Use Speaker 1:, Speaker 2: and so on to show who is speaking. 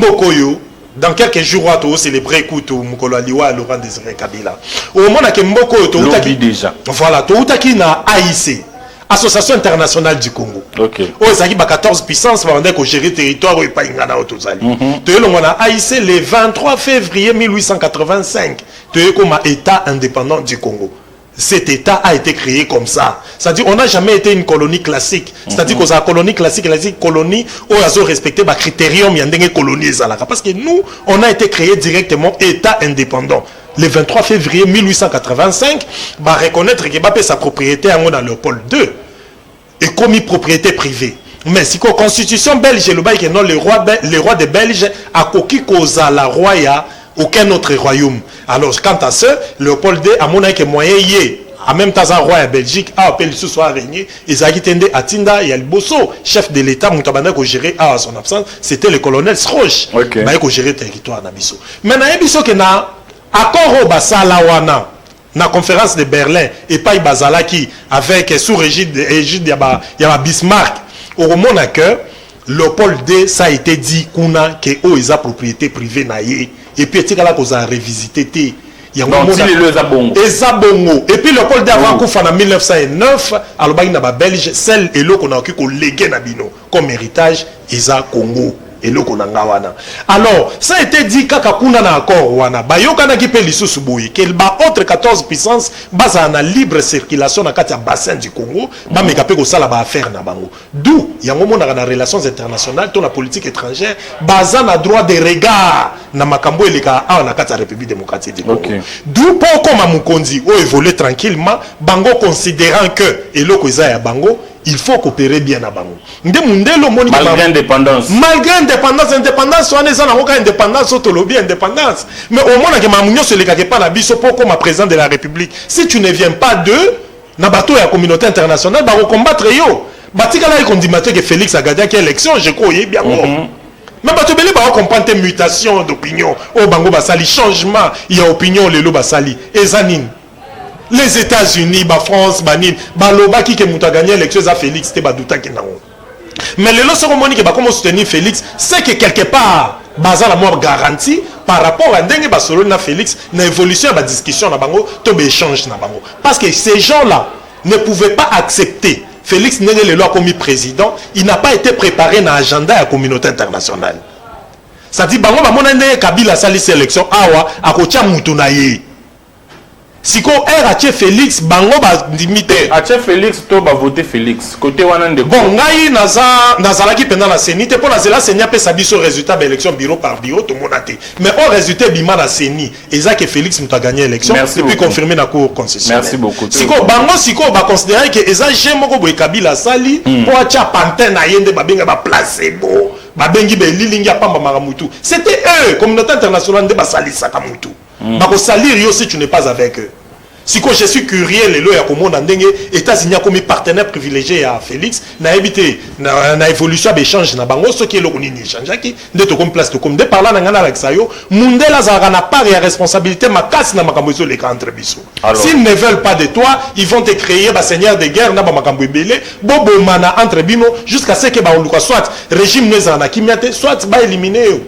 Speaker 1: Bokoyo, dans quelques jours, on va célébrer Mukolo Aliwa Laurent Désiré Kabila. Au moment où Mboko
Speaker 2: déjà.
Speaker 1: Voilà, Toutaki na AIC, Association internationale du Congo.
Speaker 2: OK.
Speaker 1: Oh, ça qui 14 puissances va demander qu'on gère le territoire et pas ingana autozali. Tu es on a AIC le 23 février 1885. Tu es comme État indépendant du Congo. Cet État a été créé comme ça. C'est-à-dire on n'a jamais été une colonie classique. C'est-à-dire qu'on a une colonie classique, colonie où on a respecté les critériums, il y a des colonies. Parce que nous, on a été créé directement État indépendant. Le 23 février 1885, va reconnaître que sa propriété en Léopold II est comme propriété privée. Mais si la constitution belge, le roi des Belges a coquille causa la roya aucun autre royaume. Alors, quant à ce, Léopold II a mon moyen en même temps, un roi à Belgique a appelé ce soir régné. Ils ont quitté Atinda et Albosso, chef de l'État, Moutabanda, qui gérait à son absence. C'était le colonel Sroche, qui gérait le territoire d'Abisso. Maintenant, Abisso qui n'a accord au Basala Wana, na conférence de Berlin, et pas Bazala qui, avec sous régide Yaba Bismarck, au moment que Léopold II, ça a été dit qu'on a que ils ont propriété privée naïe. Et puis, il y a qu'on a revisité. Il y a et puis Léopold II avant en 1909, à l'Obaïna belge, celle et l'eau qu'on a occupé légué Nabino comme héritage, Isa Congo. Et l'eau qu'on a ngawana. Alors, ça a été dit kakakuna na accord wana. Bayokana ki pe lisu subuyi. Quel ba autre 14 puissances basa na libre circulation na kati ya bassin du Congo. Ba mekape ko sala ba affaire na bango. D'où yango mona na relations internationales, to la politique étrangère, basa na droit de regard na makambo eleka a na kati ya République démocratique du Congo. D'où poko mamukonzi o évoluer tranquillement, bango considérant que eloko iza ya bango il faut coopérer bien à Bango.
Speaker 2: Malgré indépendance.
Speaker 1: Malgré indépendance, indépendance, on est en indépendance, autolobie, indépendance. Mais au moins, je ne sais pas la biso pour comme président de la République. Si tu ne viens pas d'eux, na bateau et la communauté internationale, va combattre yo. Batika là, il dit que Félix a gagné quelle élection, je crois, il est bien mort. Mais bateau belé va comprendre tes mutations d'opinion. Au Bango Basali, changement, il y a opinion, les lo Basali. Et Zanine. Les États-Unis, la France, Banin, Baloba qui a gagné l'élection à Félix, c'était Badouta qui n'a pas. Mais le cérémonie qui va soutenir Félix, c'est que quelque part, basa la mort garantie par rapport à Dengue Basolo na Félix, na évolution, la discussion na bango, tout échange na bango. Parce que ces gens-là ne pouvaient pas accepter Félix n'est le loi comme président, il n'a pas été préparé dans l'agenda de la communauté internationale. Ça dit, bango ba mona ndenge Kabila sali sélection awa akocha mutu na ye. Siko RH Félix bango ba limité
Speaker 2: H Félix to ba voter Félix côté wana ndeko
Speaker 1: bon ngai nazala ki pendant la CENI te pour la CENI pe sa biso résultat de l'élection bureau par bureau to monate mais au résultat bima la CENI eza que Félix muta gagné l'élection et puis confirmé na cour concessionnaire.
Speaker 2: Merci beaucoup.
Speaker 1: Siko bango siko ba considérer que eza jemoko boy Kabila sali pour acha pantin na yende ba benga ba placebo ba bengi be lilingi apamba maramutu c'était eux communauté internationale de ba sali sakamutu. Bako salir yo si tu n'es pas avec eux. Si je suis curieux, les lois les États-Unis comme partenaire privilégié à Félix, n'a évité na évolution d'échange na bango ce qui est le ni échange qui de to comme place to comme de parler na ngana avec ça yo mundela za na part et responsabilité ma casse na makambo les entre biso. S'ils ne veulent pas de toi, ils vont te créer ba seigneur de guerre na ba makambo belé bobo mana entre bino jusqu'à ce que ba soit régime nezana kimiate soit ba éliminer.